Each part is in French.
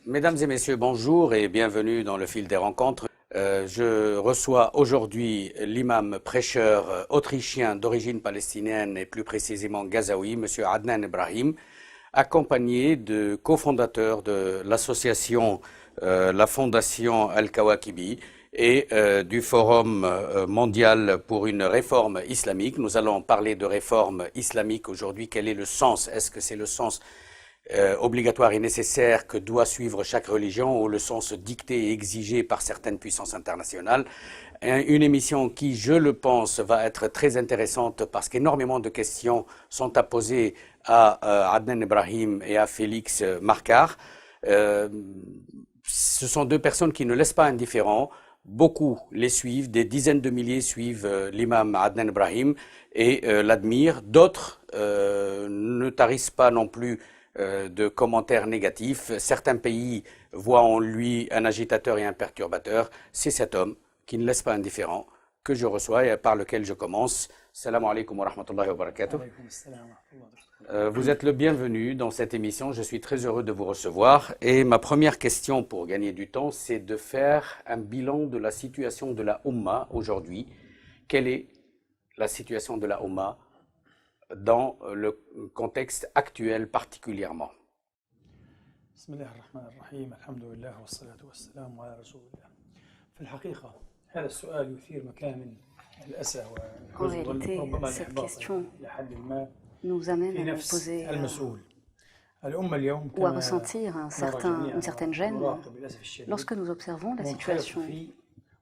Mesdames et messieurs, bonjour et bienvenue dans le fil des rencontres. Je reçois aujourd'hui l'imam prêcheur autrichien d'origine palestinienne et plus précisément gazaoui, monsieur Adnan Ibrahim, accompagné de cofondateurs de l'association, la fondation Al-Kawakibi et du Forum mondial pour une réforme islamique. Nous allons parler de réforme islamique aujourd'hui. Quel est le sens? Est-ce que c'est le sens obligatoire et nécessaire que doit suivre chaque religion ou le sens dicté et exigé par certaines puissances internationales? Une émission qui, je le pense, va être très intéressante parce qu'énormément de questions sont à poser à Adnan Ibrahim et à Félix Marcard. Ce sont deux personnes qui ne laissent pas indifférents. Beaucoup les suivent, des dizaines de milliers suivent l'imam Adnan Ibrahim et l'admirent. D'autres ne tarissent pas non plus de commentaires négatifs. Certains pays voient en lui un agitateur et un perturbateur. C'est cet homme qui ne laisse pas indifférent que je reçois et par lequel je commence. Salam alaikum wa rahmatullahi wa barakatuh. Vous êtes le bienvenu dans cette émission. Je suis très heureux de vous recevoir. Et ma première question pour gagner du temps, c'est de faire un bilan de la situation de la Oumma aujourd'hui. Quelle est la situation de la Oumma dans le contexte actuel particulièrement? Bismillah ar-Rahman ar-Rahim, alhamdulillah, wa salatu wa salam ala rasulillah. في الحقيقة هذا السؤال يثير مكان من الأسى réalité, cette question nous amène à nous poser ou à ressentir une certaine gêne lorsque nous observons la situation.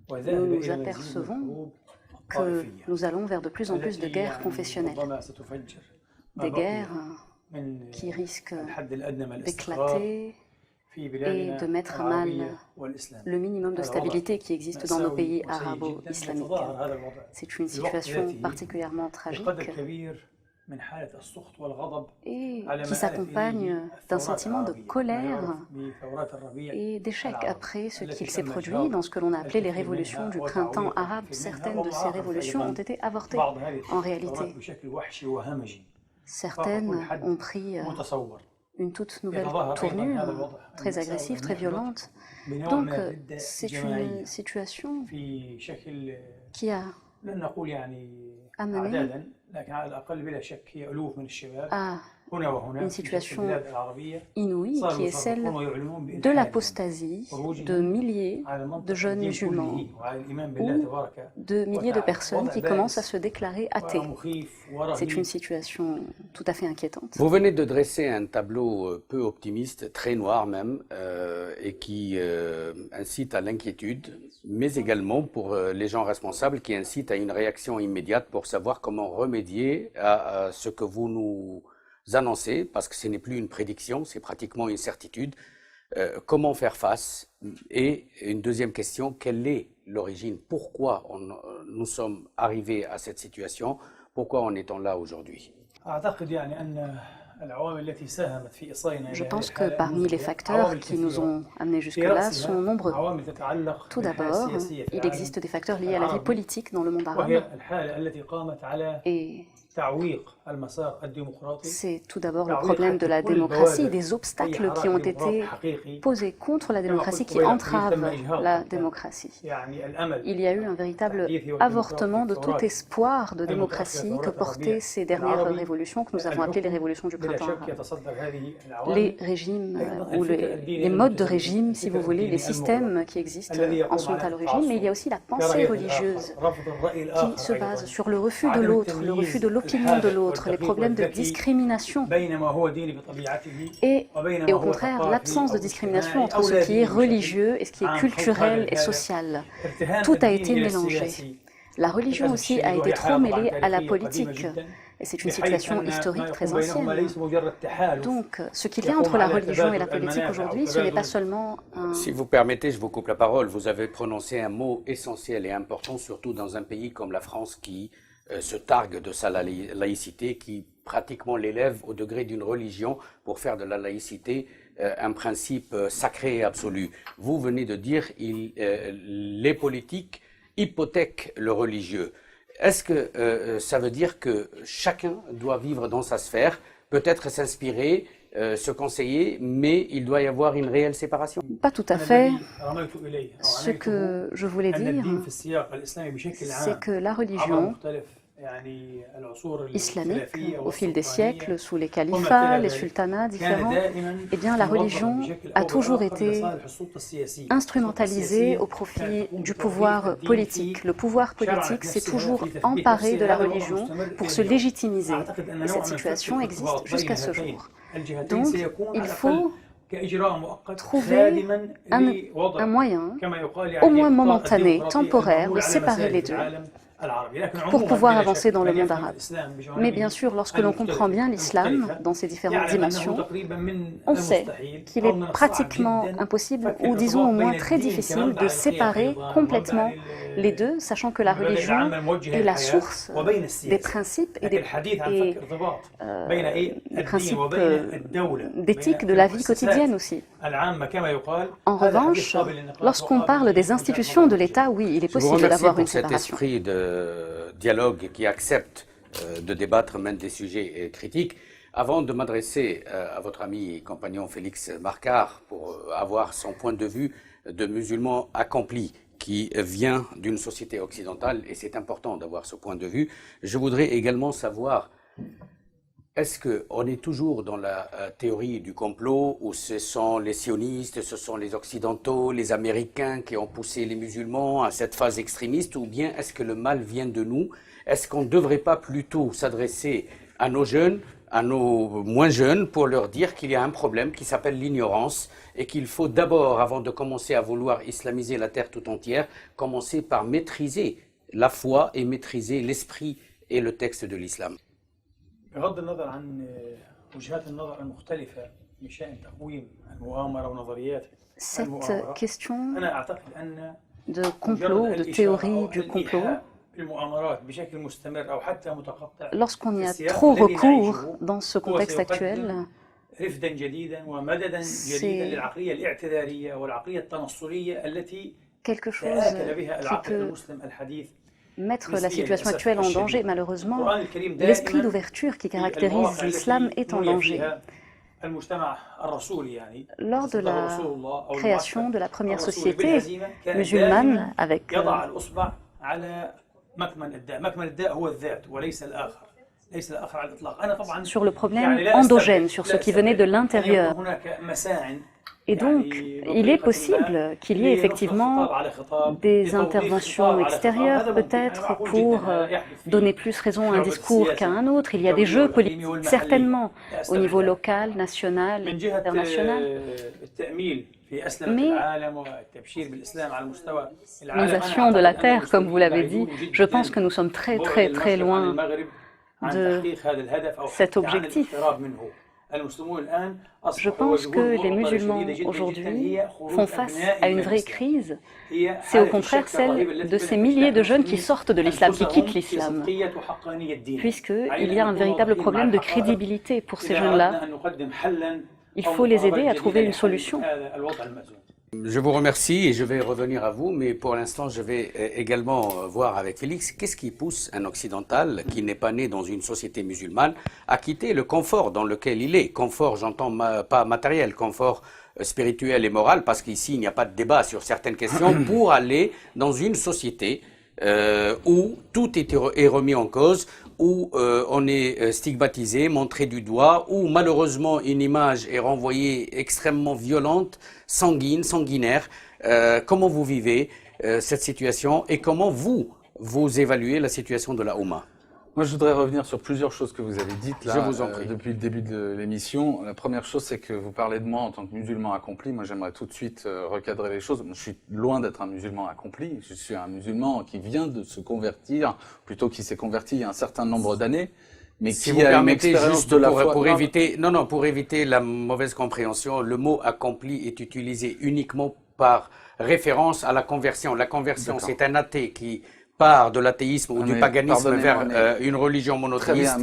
Nous apercevons que nous allons vers de plus en plus de guerres confessionnelles, des guerres qui risquent d'éclater et de mettre à mal le minimum de stabilité qui existe dans nos pays arabo-islamiques. C'est une situation particulièrement tragique et qui s'accompagne d'un sentiment de colère et d'échec après ce qu'il s'est produit dans ce que l'on a appelé les révolutions du printemps arabe. Certaines de ces révolutions ont été avortées en réalité. Certaines ont pris une toute nouvelle tournure, très agressive, très violente. Donc, c'est une situation qui a amené à une situation inouïe qui est celle de l'apostasie de milliers de jeunes musulmans ou de milliers de personnes qui commencent à se déclarer athées. C'est une situation tout à fait inquiétante. Vous venez de dresser un tableau peu optimiste, très noir même, et qui incite à l'inquiétude, mais également pour les gens responsables qui incitent à une réaction immédiate pour savoir comment remédier à ce que vous nous annoncez, parce que ce n'est plus une prédiction, c'est pratiquement une certitude. Comment faire face? Et une deuxième question, quelle est l'origine? Pourquoi nous sommes arrivés à cette situation? Pourquoi en est-on là aujourd'hui? Je pense que parmi les facteurs qui nous ont amenés jusque-là sont nombreux. Tout d'abord, il existe des facteurs liés à la vie politique dans le monde arabe. Et c'est tout d'abord le problème de la démocratie, des obstacles qui ont été posés contre la démocratie, qui entravent la démocratie. Il y a eu un véritable avortement de tout espoir de démocratie que portaient ces dernières révolutions que nous avons appelées les révolutions du printemps arabe. Les régimes, ou les modes de régime, si vous voulez, les systèmes qui existent en sont à l'origine, mais il y a aussi la pensée religieuse qui se base sur le refus de l'autre, le refus de l'opinion de l'autre, les problèmes de discrimination et au contraire l'absence de discrimination entre ce qui est religieux et ce qui est culturel et social. Tout a été mélangé. La religion aussi a été trop mêlée à la politique. Et c'est une situation historique très ancienne. Donc, ce qu'il y a entre la religion et la politique aujourd'hui, ce n'est pas seulement un... Si vous permettez, je vous coupe la parole. Vous avez prononcé un mot essentiel et important, surtout dans un pays comme la France qui se targue de sa laïcité, qui pratiquement l'élève au degré d'une religion pour faire de la laïcité un principe sacré et absolu. Vous venez de dire les politiques hypothèquent le religieux. Est-ce que ça veut dire que chacun doit vivre dans sa sphère, peut-être s'inspirer se conseiller, mais il doit y avoir une réelle séparation. Pas tout à fait. Ce que je voulais dire, c'est que la religion islamique, au fil des siècles, sous les califats, les sultanats différents, eh bien, la religion a toujours été instrumentalisée au profit du pouvoir politique. Le pouvoir politique s'est toujours emparé de la religion pour se légitimiser. Et cette situation existe jusqu'à ce jour. Donc, il faut trouver un moyen, au moins momentané, temporaire, de séparer les deux, pour pouvoir avancer dans le monde arabe. Mais bien sûr, lorsque l'on comprend bien l'islam dans ses différentes dimensions, on sait qu'il est pratiquement impossible, ou disons au moins très difficile, de séparer complètement les deux, sachant que la religion est la source des principes et des principes d'éthique de la vie quotidienne aussi. En revanche, lorsqu'on parle des institutions de l'État, oui, il est possible d'avoir une séparation. Cet esprit de dialogue qui accepte de débattre même des sujets critiques. Avant de m'adresser à votre ami et compagnon Félix Marcard pour avoir son point de vue de musulman accompli qui vient d'une société occidentale, et c'est important d'avoir ce point de vue, je voudrais également savoir, est-ce qu'on est toujours dans la théorie du complot où ce sont les sionistes, ce sont les occidentaux, les Américains qui ont poussé les musulmans à cette phase extrémiste, ou bien est-ce que le mal vient de nous? Est-ce qu'on ne devrait pas plutôt s'adresser à nos jeunes, à nos moins jeunes, pour leur dire qu'il y a un problème qui s'appelle l'ignorance et qu'il faut d'abord, avant de commencer à vouloir islamiser la terre tout entière, commencer par maîtriser la foi et maîtriser l'esprit et le texte de l'islam? بغض النظر عن وجهات النظر المختلفة بشأن تقويم المؤامرة ونظريات Cette question أنا أعتقد أن de complot, de théorie du complot, المؤامرات بشكل مستمر أو حتى متقطع lorsqu'on y a trop recours dans ce contexte actuel, رفدا جديدا ومددا جديدا للعقلية الاعتذارية والعقلية التنصلية التي تآكل بها العقل المسلم الحديث. Mettre la situation actuelle en danger, malheureusement, l'esprit d'ouverture qui caractérise l'islam est en danger. Lors de la création de la première société musulmane, avec sur le problème endogène, sur ce qui venait de l'intérieur. Et donc, il est possible qu'il y ait effectivement des interventions extérieures, peut-être, pour donner plus raison à un discours qu'à un autre. Il y a des jeux politiques, certainement, au niveau local, national et international. Mais l'islamisation de la terre, comme vous l'avez dit, je pense que nous sommes très, très, très loin de cet objectif. Je pense que les musulmans aujourd'hui font face à une vraie crise. C'est au contraire celle de ces milliers de jeunes qui sortent de l'islam, qui quittent l'islam, puisqu'il y a un véritable problème de crédibilité pour ces jeunes-là. Il faut les aider à trouver une solution. Je vous remercie et je vais revenir à vous, mais pour l'instant, je vais également voir avec Félix, qu'est-ce qui pousse un occidental qui n'est pas né dans une société musulmane à quitter le confort dans lequel il est. Confort, j'entends pas matériel, confort spirituel et moral, parce qu'ici, il n'y a pas de débat sur certaines questions, pour aller dans une société où tout est remis en cause, où on est stigmatisé, montré du doigt, où malheureusement une image est renvoyée extrêmement violente, sanguinaire. Comment vous vivez cette situation et comment vous évaluez la situation de la Oumma? Moi, je voudrais revenir sur plusieurs choses que vous avez dites là, je vous en prie. Depuis le début de l'émission. La première chose, c'est que vous parlez de moi en tant que musulman accompli. Moi, j'aimerais tout de suite recadrer les choses. Je suis loin d'être un musulman accompli. Je suis un musulman qui vient de se convertir, plutôt qui s'est converti il y a un certain nombre d'années, mais si qui a une expérience de la foi. Pour éviter la mauvaise compréhension, le mot accompli est utilisé uniquement par référence à la conversion. La conversion, c'est un athée qui part de l'athéisme ou du paganisme vers une religion monothéiste,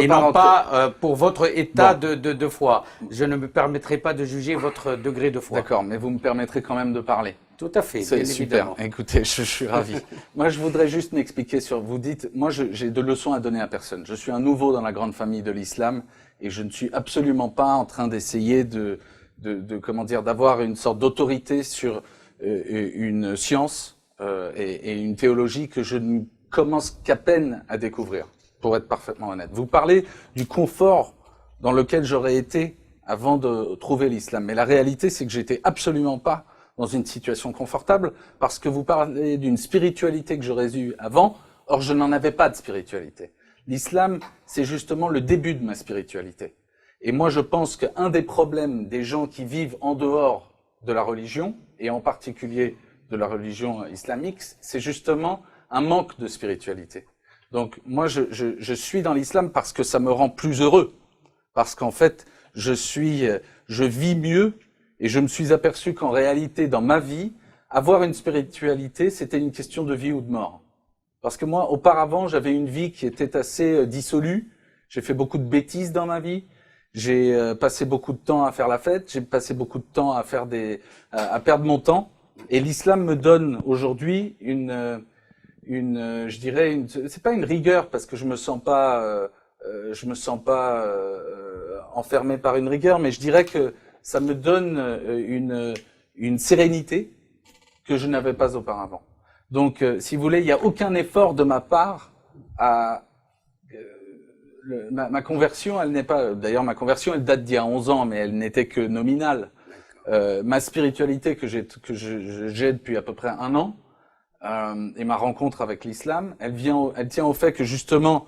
et non pas pour votre état de foi. Je ne me permettrai pas de juger votre degré de foi. D'accord, mais vous me permettrez quand même de parler. Tout à fait, c'est super. Écoutez, je suis ravi. Moi, je voudrais juste m'expliquer sur. Vous dites, moi, j'ai de leçons à donner à personne. Je suis un nouveau dans la grande famille de l'islam et je ne suis absolument pas en train d'essayer comment dire, d'avoir une sorte d'autorité sur une science et une théologie que je ne commence qu'à peine à découvrir, pour être parfaitement honnête. Vous parlez du confort dans lequel j'aurais été avant de trouver l'islam, mais la réalité, c'est que j'étais absolument pas dans une situation confortable, parce que vous parlez d'une spiritualité que j'aurais eue avant, or je n'en avais pas de spiritualité. L'islam, c'est justement le début de ma spiritualité. Et moi, je pense qu'un des problèmes des gens qui vivent en dehors de la religion, et en particulier de la religion islamique, c'est justement un manque de spiritualité. Donc moi, je suis dans l'islam parce que ça me rend plus heureux, parce qu'en fait, je vis mieux, et je me suis aperçu qu'en réalité, dans ma vie, avoir une spiritualité, c'était une question de vie ou de mort. Parce que moi, auparavant, j'avais une vie qui était assez dissolue. J'ai fait beaucoup de bêtises dans ma vie. J'ai passé beaucoup de temps à faire la fête. J'ai passé beaucoup de temps à à perdre mon temps. Et l'islam me donne aujourd'hui je dirais, c'est pas une rigueur parce que je me sens pas enfermé par une rigueur, mais je dirais que ça me donne une sérénité que je n'avais pas auparavant. Donc, si vous voulez, il n'y a aucun effort de ma part ma conversion, elle n'est pas... D'ailleurs, ma conversion, elle date d'il y a 11 ans, mais elle n'était que nominale. Ma spiritualité que j'ai depuis à peu près 1 an, et ma rencontre avec l'islam, elle tient au fait que justement,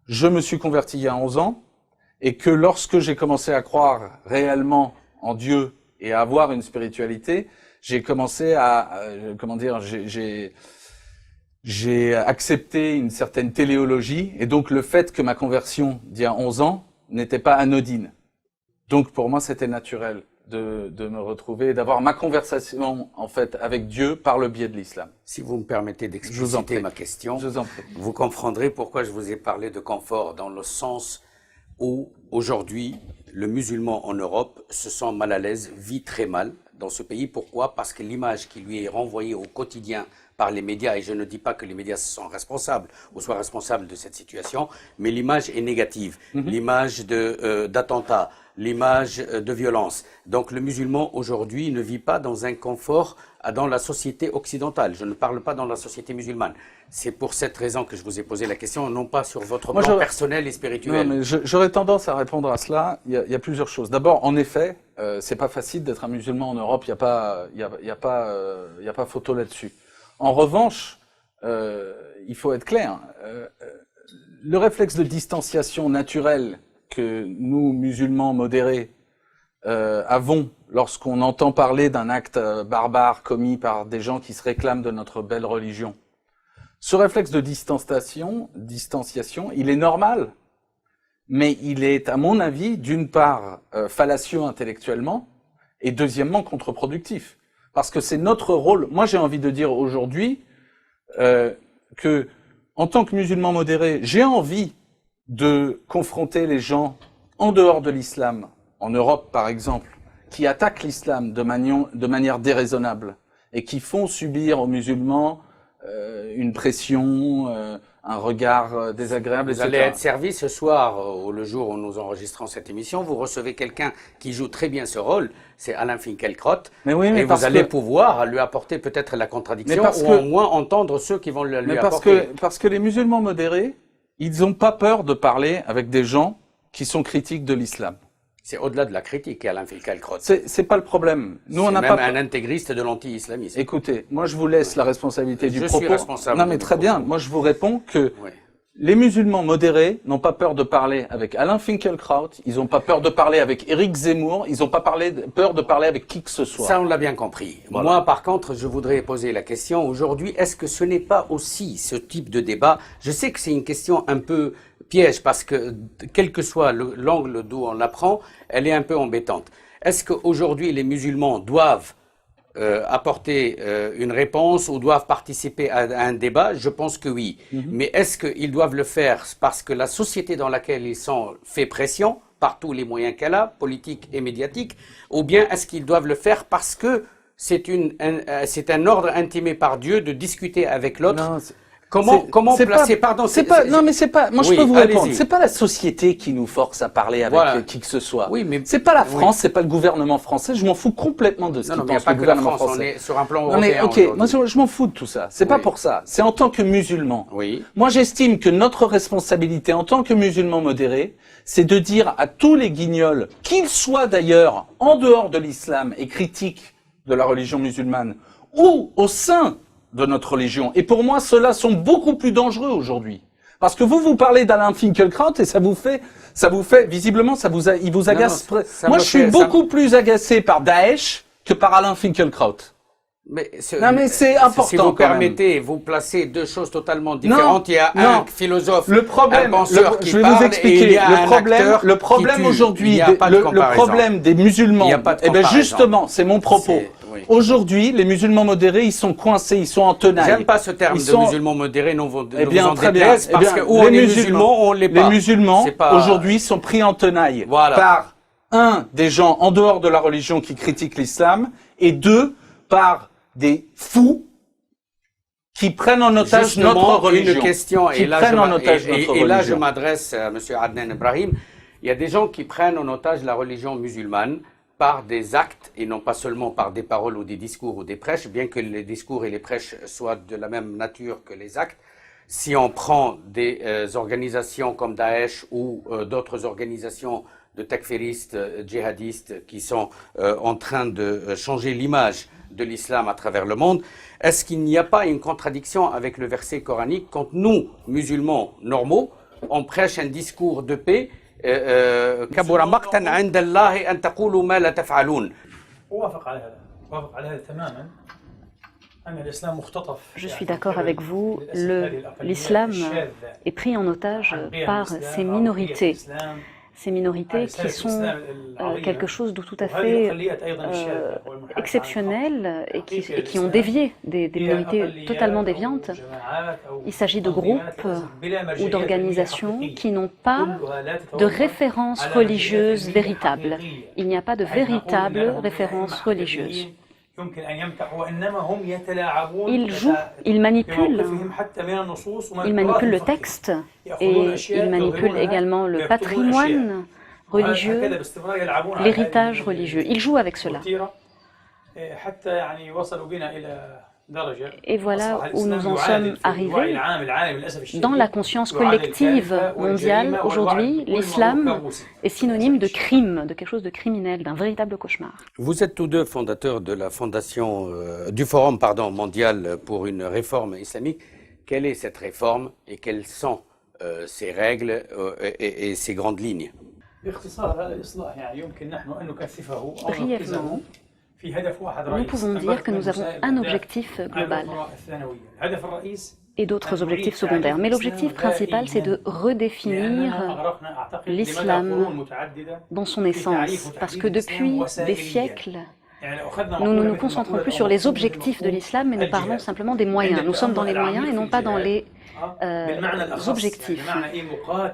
je me suis converti il y a 11 ans, et que lorsque j'ai commencé à croire réellement en Dieu et à avoir une spiritualité, j'ai commencé j'ai accepté une certaine téléologie, et donc le fait que ma conversion d'il y a 11 ans n'était pas anodine. Donc pour moi, c'était naturel de me retrouver et d'avoir ma conversation en fait avec Dieu par le biais de l'islam. Si vous me permettez d'expliciter ma question, vous comprendrez pourquoi je vous ai parlé de confort, dans le sens où aujourd'hui le musulman en Europe se sent mal à l'aise, vit très mal dans ce pays. Pourquoi? Parce que l'image qui lui est renvoyée au quotidien par les médias, et je ne dis pas que les médias sont responsables ou soient responsables de cette situation, mais l'image est négative, l'image d'attentats, l'image de violence. Donc le musulman aujourd'hui ne vit pas dans un confort dans la société occidentale. Je ne parle pas dans la société musulmane. C'est pour cette raison que je vous ai posé la question, non pas sur votre plan personnel et spirituel. Non, mais j'aurais tendance à répondre à cela. Il y a plusieurs choses. D'abord, en effet, c'est pas facile d'être un musulman en Europe. Il y a pas photo là-dessus. En revanche, il faut être clair. Le réflexe de distanciation naturel que nous, musulmans modérés, avons lorsqu'on entend parler d'un acte barbare commis par des gens qui se réclament de notre belle religion. Ce réflexe de distanciation, il est normal, mais il est, à mon avis, d'une part fallacieux intellectuellement et deuxièmement contre-productif. Parce que c'est notre rôle. Moi, j'ai envie de dire aujourd'hui que, en tant que musulman modéré, j'ai envie de confronter les gens en dehors de l'islam, en Europe par exemple, qui attaquent l'islam de manière déraisonnable et qui font subir aux musulmans une pression, un regard désagréable, etc. Vous allez être servi ce soir, ou le jour où nous enregistrons cette émission, vous recevez quelqu'un qui joue très bien ce rôle, c'est Alain Finkielkraut, et vous allez pouvoir lui apporter peut-être la contradiction, ou au moins entendre ceux qui vont lui apporter. Parce que les musulmans modérés, ils n'ont pas peur de parler avec des gens qui sont critiques de l'islam. C'est au-delà de la critique, Alain Finkielkraut. C'est pas le problème. Nous, on n'a pas un intégriste de l'anti-islamisme. Écoutez, moi je vous laisse la responsabilité du propos. Je suis responsable. Non mais très bien. Moi je vous réponds que les musulmans modérés n'ont pas peur de parler avec Alain Finkielkraut. Ils n'ont pas peur de parler avec Éric Zemmour. Ils n'ont pas peur de parler avec qui que ce soit. Ça, on l'a bien compris. Voilà. Moi, par contre, je voudrais poser la question aujourd'hui. Est-ce que ce n'est pas aussi ce type de débat? Je sais que c'est une question un peu piège parce que, quel que soit l'angle d'où on la prend, elle est un peu embêtante. Est-ce qu'aujourd'hui, les musulmans doivent apporter une réponse ou doivent participer à un débat? Je pense que oui. Mais est-ce qu'ils doivent le faire parce que la société dans laquelle ils sont fait pression par tous les moyens qu'elle a, politiques et médiatiques, ou bien est-ce qu'ils doivent le faire parce que c'est un ordre intimé par Dieu de discuter avec l'autre Comment placer, pardon, non, mais c'est pas, moi je peux vous répondre, c'est pas la société qui nous force à parler avec qui que ce soit. Oui, mais c'est pas la France, c'est pas le gouvernement français, je m'en fous complètement de ce qu'il pense le gouvernement français. On est sur un plan non, européen. mais ok, moi je m'en fous de tout ça, c'est pas pour ça, c'est en tant que musulman. Oui. Moi j'estime que notre responsabilité en tant que musulmans modérés, c'est de dire à tous les guignols, qu'ils soient d'ailleurs en dehors de l'islam et critiques de la religion musulmane, ou au sein de notre religion. Et pour moi, ceux-là sont beaucoup plus dangereux aujourd'hui. Parce que vous parlez d'Alain Finkielkraut et ça vous fait, visiblement, il vous agace. Moi, je suis beaucoup plus agacé par Daesh que par Alain Finkielkraut. Mais c'est important. Si vous permettez, vous placez deux choses totalement différentes. Il y a un philosophe, un penseur qui je vais parle, vous expliquer. Et il y a le problème aujourd'hui, le problème des musulmans, justement, c'est mon propos. Aujourd'hui, les musulmans modérés, ils sont coincés, ils sont en tenaille. J'aime pas ce terme de musulmans modérés, non vous très bien. Parce que où on est musulman, on l'est pas. Les musulmans, aujourd'hui, sont pris en tenaille par des gens en dehors de la religion qui critiquent l'islam, et deux, par des fous qui prennent en otage notre religion. Une question, et là je m'adresse à M. Adnan Ibrahim. Il y a des gens qui prennent en otage la religion musulmane par des actes et non pas seulement par des paroles ou des discours ou des prêches, bien que les discours et les prêches soient de la même nature que les actes. Si on prend des organisations comme Daesh ou d'autres organisations de takfiristes, djihadistes qui sont en train de changer l'image de l'islam à travers le monde, est-ce qu'il n'y a pas une contradiction avec le verset coranique quand nous, musulmans normaux, on prêche un discours de paix كبر مقتا عند الله أن تقولوا ما لا تفعلون. Je suis d'accord avec vous, l'islam est pris en otage par ces minorités qui sont quelque chose de tout à fait exceptionnel et qui ont dévié des minorités totalement déviantes. Il s'agit de groupes ou d'organisations qui n'ont pas de référence religieuse véritable. Il n'y a pas de véritable référence religieuse. Ils jouent, ils manipulent le texte et ils manipulent également le patrimoine religieux, l'héritage religieux. Ils jouent avec cela. Et voilà où nous en sommes arrivés. Dans la conscience collective mondiale, aujourd'hui, l'islam est synonyme de crime, de quelque chose de criminel, d'un véritable cauchemar. Vous êtes tous deux fondateurs de la fondation, du Forum mondial pour une réforme islamique. Quelle est cette réforme et quelles sont ses règles et ses grandes lignes? Brièvement, nous pouvons dire que nous avons un objectif global et d'autres objectifs secondaires. Mais l'objectif principal, c'est de redéfinir l'islam dans son essence. Parce que depuis des siècles, nous ne nous concentrons plus sur les objectifs de l'islam, mais nous parlons simplement des moyens. Nous sommes dans les moyens et non pas dans les objectifs.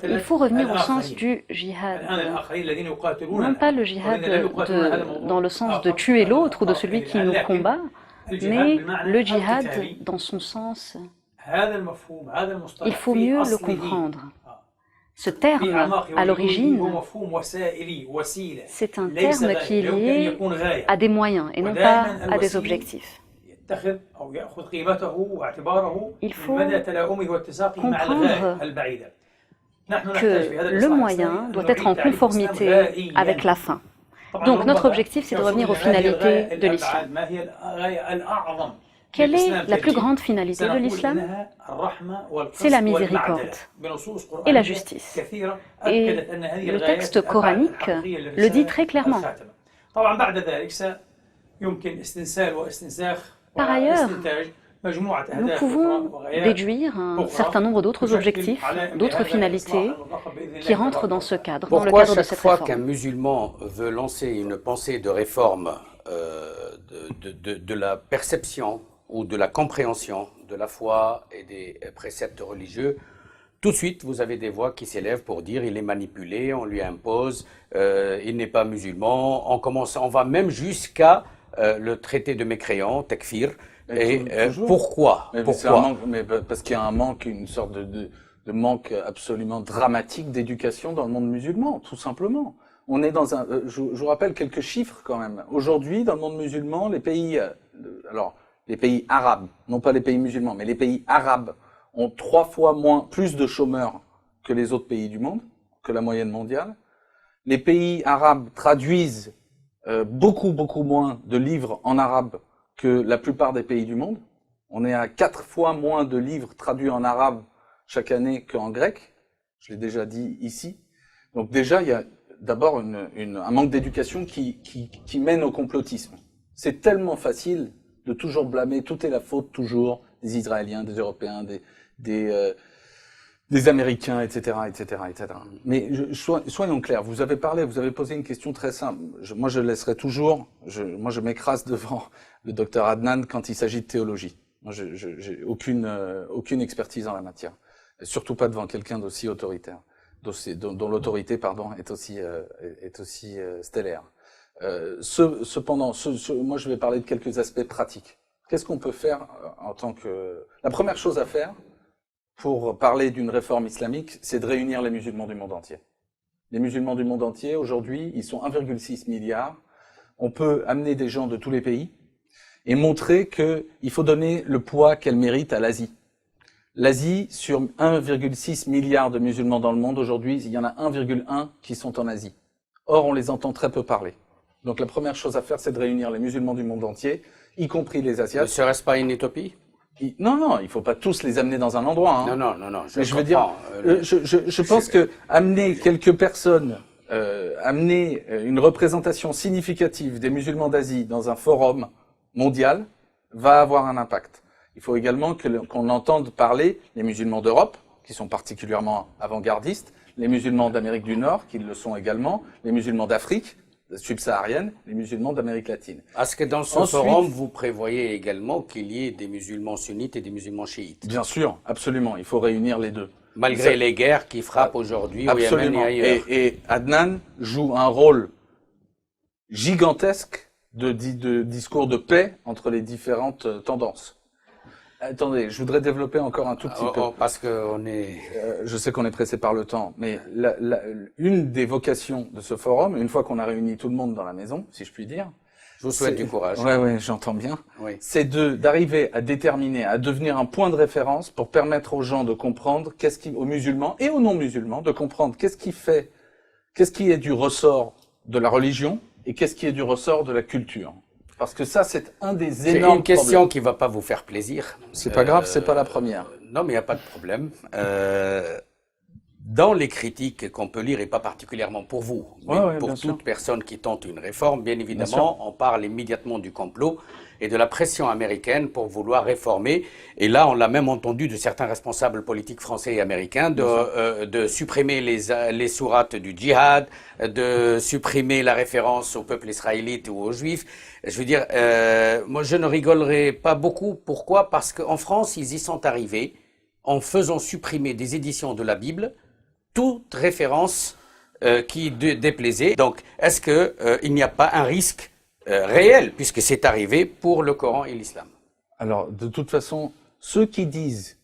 Il faut revenir au sens du djihad. Non pas le djihad dans le sens de tuer l'autre ou de celui qui nous combat, mais le djihad dans son sens. Il faut mieux le comprendre. Ce terme, à l'origine, c'est un terme qui est lié à des moyens et non pas à des objectifs. Il faut comprendre que le moyen doit être en conformité avec la fin. Donc notre objectif, c'est de revenir aux finalités de l'islam. Quelle est la plus grande finalité de l'islam? C'est la miséricorde et la justice. Et le texte coranique le dit très clairement. Par ailleurs, nous pouvons déduire un certain nombre d'autres objectifs, d'autres finalités qui rentrent dans ce cadre, dans le cadre de cette réforme. Chaque fois qu'un musulman veut lancer une pensée de réforme de la perception ou de la compréhension de la foi et des préceptes religieux, tout de suite, vous avez des voix qui s'élèvent pour dire il est manipulé, on lui impose, il n'est pas musulman. On va même jusqu'à le traité de mécréant, takfir, Et pourquoi? Pourquoi? Parce qu'il y a un manque, une sorte de manque absolument dramatique d'éducation dans le monde musulman, tout simplement. On est dans un, je vous rappelle quelques chiffres quand même. Aujourd'hui, dans le monde musulman, les pays arabes, non pas les pays musulmans, mais les pays arabes ont 3 fois plus de chômeurs que les autres pays du monde, que la moyenne mondiale. Les pays arabes traduisent beaucoup moins de livres en arabe que la plupart des pays du monde. On est à 4 fois moins de livres traduits en arabe chaque année qu'en grec. Je l'ai déjà dit ici. Donc déjà, il y a d'abord un manque d'éducation qui mène au complotisme. C'est tellement facile de toujours blâmer, tout est la faute toujours des Israéliens, des Européens, des Américains, etc., etc., etc. Mais soyons clairs, vous avez posé une question très simple. Moi, je laisserai toujours, je m'écrase devant le docteur Adnan quand il s'agit de théologie. Moi, j'ai aucune expertise en la matière. Et surtout pas devant quelqu'un d'aussi autoritaire, dont l'autorité, est aussi stellaire. Cependant, moi, je vais parler de quelques aspects pratiques. Qu'est-ce qu'on peut faire La première chose à faire pour parler d'une réforme islamique, c'est de réunir les musulmans du monde entier. Les musulmans du monde entier, aujourd'hui, ils sont 1,6 milliard. On peut amener des gens de tous les pays et montrer qu'il faut donner le poids qu'elle mérite à l'Asie. L'Asie, sur 1,6 milliard de musulmans dans le monde, aujourd'hui, il y en a 1,1 qui sont en Asie. Or, on les entend très peu parler. Donc la première chose à faire, c'est de réunir les musulmans du monde entier, y compris les Asiates. Ne serait-ce pas une utopie? Non, il faut pas tous les amener dans un endroit. Hein. Non. Je veux dire, je pense que amener quelques personnes, amener une représentation significative des musulmans d'Asie dans un forum mondial va avoir un impact. Il faut également qu'on entende parler les musulmans d'Europe, qui sont particulièrement avant-gardistes, les musulmans d'Amérique du Nord, qui le sont également, les musulmans d'Afrique subsaharienne, les musulmans d'Amérique latine. Est-ce que dans ce forum, vous prévoyez également qu'il y ait des musulmans sunnites et des musulmans chiites? Bien sûr, absolument. Il faut réunir les deux. Malgré les guerres qui frappent aujourd'hui au Yémen et ailleurs. Et Adnan joue un rôle gigantesque de discours de paix entre les différentes tendances. Attendez, je voudrais développer encore un tout petit peu. Parce qu'on est... je sais qu'on est pressé par le temps, mais une des vocations de ce forum, une fois qu'on a réuni tout le monde dans la maison, si je puis dire... Je vous souhaite du courage. Ouais, j'entends bien. Oui. C'est d'arriver à déterminer, à devenir un point de référence pour permettre aux gens de comprendre aux musulmans et aux non-musulmans, de comprendre qu'est-ce qui est du ressort de la religion et qu'est-ce qui est du ressort de la culture. Parce que ça, c'est un des énormes problèmes. C'est une question qui va pas vous faire plaisir. C'est pas grave, c'est pas la première. Non, mais il n'y a pas de problème. Dans les critiques qu'on peut lire, et pas particulièrement pour vous, mais pour toute personne qui tente une réforme, bien évidemment, on parle immédiatement du complot et de la pression américaine pour vouloir réformer. Et là, on l'a même entendu de certains responsables politiques français et américains de supprimer les sourates du djihad, de supprimer la référence au peuple israélite ou aux juifs. Je veux dire, moi, je ne rigolerai pas beaucoup. Pourquoi? Parce qu'en France, ils y sont arrivés en faisant supprimer des éditions de la Bible toute référence qui déplaisait. Donc, est-ce que il n'y a pas un risque réel, puisque c'est arrivé pour le Coran et l'islam? Alors, de toute façon, ceux qui disent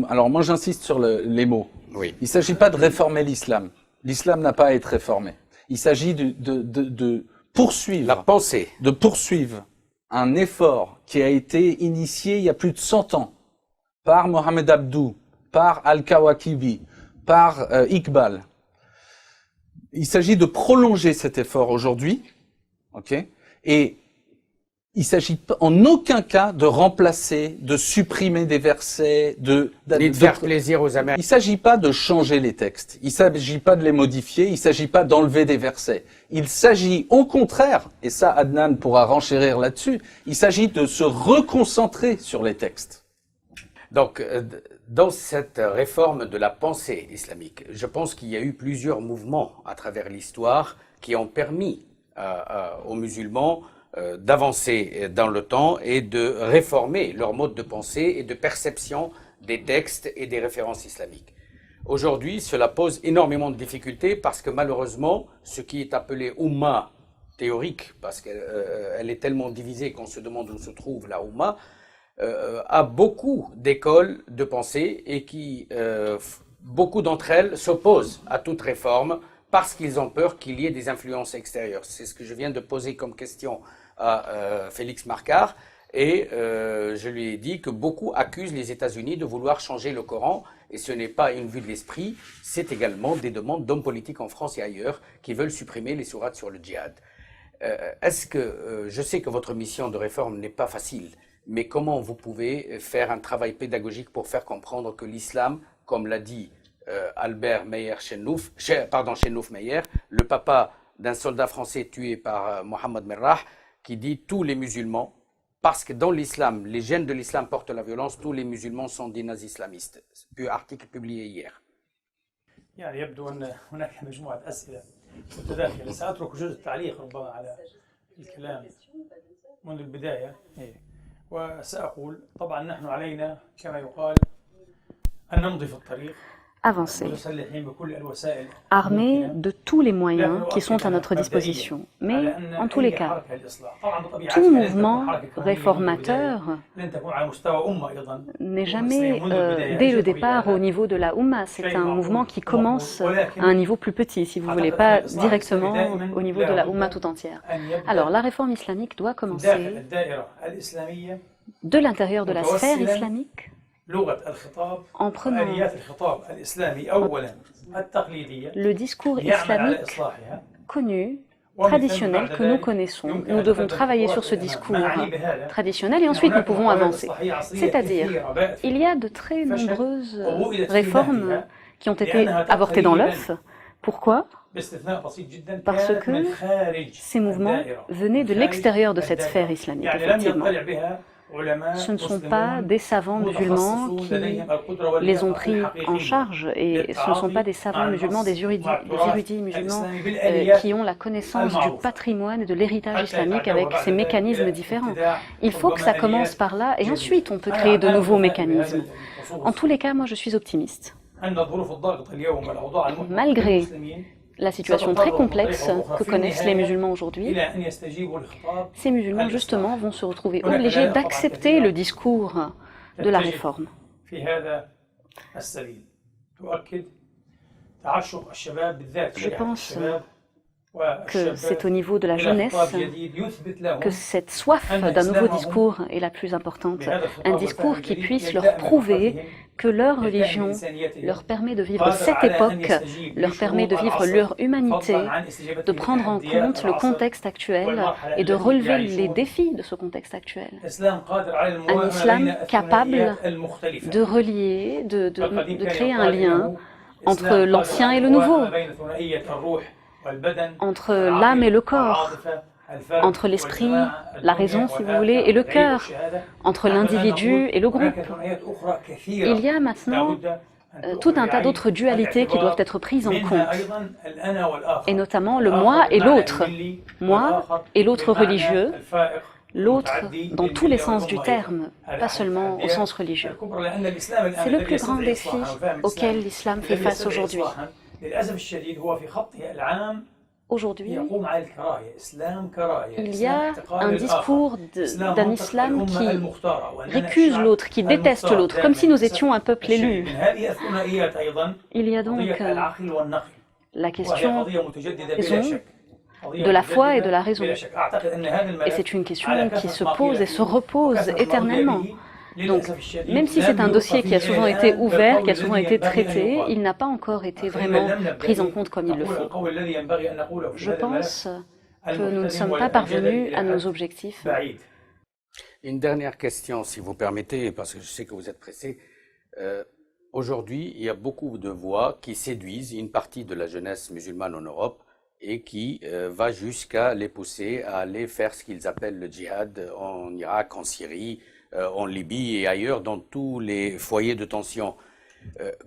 alors moi j'insiste sur les mots. Oui. Il ne s'agit pas de réformer l'islam. L'islam n'a pas à être réformé. Il s'agit de poursuivre la pensée, de poursuivre un effort qui a été initié il y a plus de 100 ans par Mohamed Abdou, par Al-Kawakibi, par Iqbal. Il s'agit de prolonger cet effort aujourd'hui, ok? Et il s'agit en aucun cas de remplacer, de supprimer des versets, de faire plaisir aux Américains. Il s'agit pas de changer les textes. Il s'agit pas de les modifier. Il s'agit pas d'enlever des versets. Il s'agit, au contraire, et ça Adnan pourra renchérir là-dessus, il s'agit de se reconcentrer sur les textes. Donc, dans cette réforme de la pensée islamique, je pense qu'il y a eu plusieurs mouvements à travers l'histoire qui ont permis aux musulmans d'avancer dans le temps et de réformer leur mode de pensée et de perception des textes et des références islamiques. Aujourd'hui, cela pose énormément de difficultés parce que malheureusement, ce qui est appelé Oumma théorique, parce qu'elle est tellement divisée qu'on se demande où se trouve la Oumma, a beaucoup d'écoles de pensée et qui, beaucoup d'entre elles s'opposent à toute réforme parce qu'ils ont peur qu'il y ait des influences extérieures. C'est ce que je viens de poser comme question à Félix Marcart. Et je lui ai dit que beaucoup accusent les États-Unis de vouloir changer le Coran, et ce n'est pas une vue de l'esprit, c'est également des demandes d'hommes politiques en France et ailleurs qui veulent supprimer les sourates sur le djihad. Est-ce que, je sais que votre mission de réforme n'est pas facile, mais comment vous pouvez faire un travail pédagogique pour faire comprendre que l'islam, comme l'a dit Albert Meyer Chennouf Meyer, le papa d'un soldat français tué par Mohamed Merrah, qui dit tous les musulmans, parce que dans l'islam, les gènes de l'islam portent la violence, tous les musulmans sont des nazis islamistes. Article publié hier. يعني يبدو أن هناك مجموعة أسئلة متداخلة. سأترك جزء التعليق ربما على الكلام منذ البداية، وسأقول طبعا نحن علينا كما يقال أن نمضي في الطريق avancer, armés de tous les moyens qui sont à notre disposition. Mais en tous les cas, tout mouvement réformateur n'est jamais dès le départ au niveau de la Oumma. C'est un mouvement qui commence à un niveau plus petit, si vous voulez, pas directement au niveau de la Oumma tout entière. Alors, la réforme islamique doit commencer de l'intérieur de la sphère islamique, en prenant le discours islamique connu, traditionnel que nous connaissons. Nous devons travailler sur ce discours traditionnel et ensuite nous pouvons avancer. C'est-à-dire, il y a de très nombreuses réformes qui ont été avortées dans l'œuf. Pourquoi ? Parce que ces mouvements venaient de l'extérieur de cette sphère islamique, effectivement. Ce ne sont pas des savants musulmans qui les ont pris en charge et ce ne sont pas des savants musulmans, des érudits musulmans qui ont la connaissance du patrimoine et de l'héritage islamique avec ces mécanismes différents. Il faut que ça commence par là et ensuite on peut créer de nouveaux mécanismes. En tous les cas, moi je suis optimiste. Malgré la situation très complexe que connaissent les musulmans aujourd'hui, ces musulmans justement vont se retrouver obligés d'accepter le discours de la réforme. Je pense que c'est au niveau de la jeunesse que cette soif d'un nouveau discours est la plus importante. Un discours qui puisse leur prouver que leur religion leur permet de vivre cette époque, leur permet de vivre leur humanité, de prendre en compte le contexte actuel et de relever les défis de ce contexte actuel. Un islam capable de relier, de créer un lien entre l'ancien et le nouveau, entre l'âme et le corps, entre l'esprit, la raison si vous voulez, et le cœur, entre l'individu et le groupe. Il y a maintenant tout un tas d'autres dualités qui doivent être prises en compte, et notamment le moi et l'autre religieux, l'autre dans tous les sens du terme, pas seulement au sens religieux. C'est le plus grand défi auquel l'islam fait face aujourd'hui. Aujourd'hui, il y a un discours d'un islam qui récuse l'autre, qui déteste l'autre, comme si nous étions un peuple élu. Il y a donc la question de la foi et de la raison. Et c'est une question qui se pose et se repose éternellement. Donc, même si c'est un dossier qui a souvent été ouvert, qui a souvent été traité, il n'a pas encore été vraiment pris en compte comme il le faut. Je pense que nous ne sommes pas parvenus à nos objectifs. Une dernière question, si vous permettez, parce que je sais que vous êtes pressé. Aujourd'hui, il y a beaucoup de voix qui séduisent une partie de la jeunesse musulmane en Europe et qui va jusqu'à les pousser à aller faire ce qu'ils appellent le djihad en Irak, en Syrie, en Libye et ailleurs, dans tous les foyers de tension.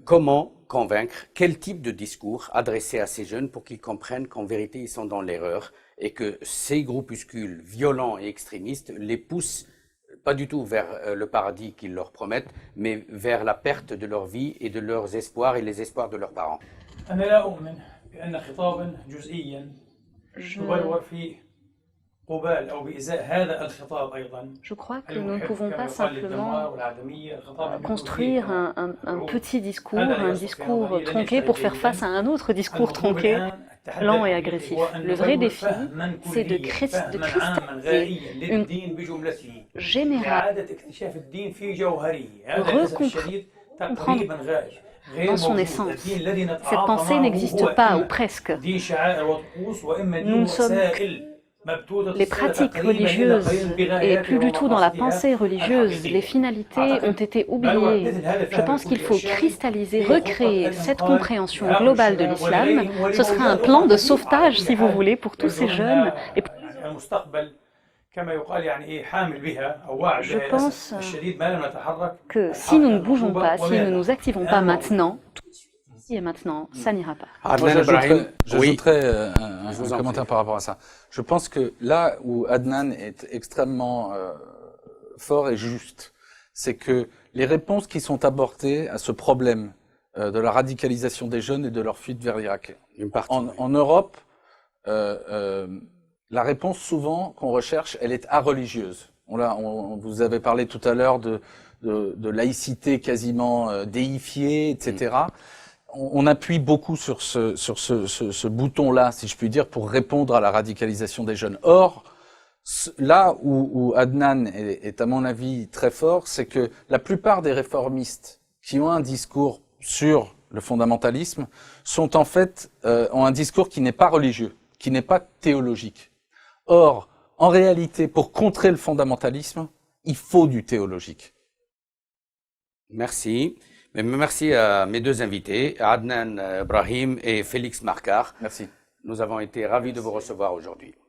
Comment convaincre, quel type de discours adresser à ces jeunes pour qu'ils comprennent qu'en vérité ils sont dans l'erreur et que ces groupuscules violents et extrémistes les poussent pas du tout vers le paradis qu'ils leur promettent, mais vers la perte de leur vie et de leurs espoirs et les espoirs de leurs parents. Je crois que nous ne pouvons pas simplement construire un petit discours, un discours tronqué pour faire face à un autre discours tronqué, lent et agressif. Le vrai défi, c'est de cristalliser une générale, comprendre dans son essence. Cette pensée n'existe pas, ou presque. Nous ne sommes que les pratiques religieuses et plus du tout dans la pensée religieuse. Les finalités ont été oubliées. Je pense qu'il faut cristalliser, recréer cette compréhension globale de l'islam. Ce sera un plan de sauvetage, si vous voulez, pour tous ces jeunes. Et je pense que si nous ne bougeons pas, si nous ne nous activons pas maintenant, tout ici et maintenant, ça n'ira pas. J'ajouterais un commentaire par rapport à ça. Je pense que là où Adnan est extrêmement fort et juste, c'est que les réponses qui sont apportées à ce problème de la radicalisation des jeunes et de leur fuite vers l'Irak. En Europe, la réponse souvent qu'on recherche, elle est areligieuse. Vous avez parlé tout à l'heure de laïcité quasiment déifiée, etc. On appuie beaucoup sur ce bouton-là, si je puis dire, pour répondre à la radicalisation des jeunes. Or, là où Adnan est à mon avis très fort, c'est que la plupart des réformistes qui ont un discours sur le fondamentalisme sont en fait ont un discours qui n'est pas religieux, qui n'est pas théologique. Or, en réalité, pour contrer le fondamentalisme, il faut du théologique. Merci. Merci à mes deux invités, Adnan Brahim et Félix Markar. Merci. Nous avons été ravis de vous recevoir aujourd'hui.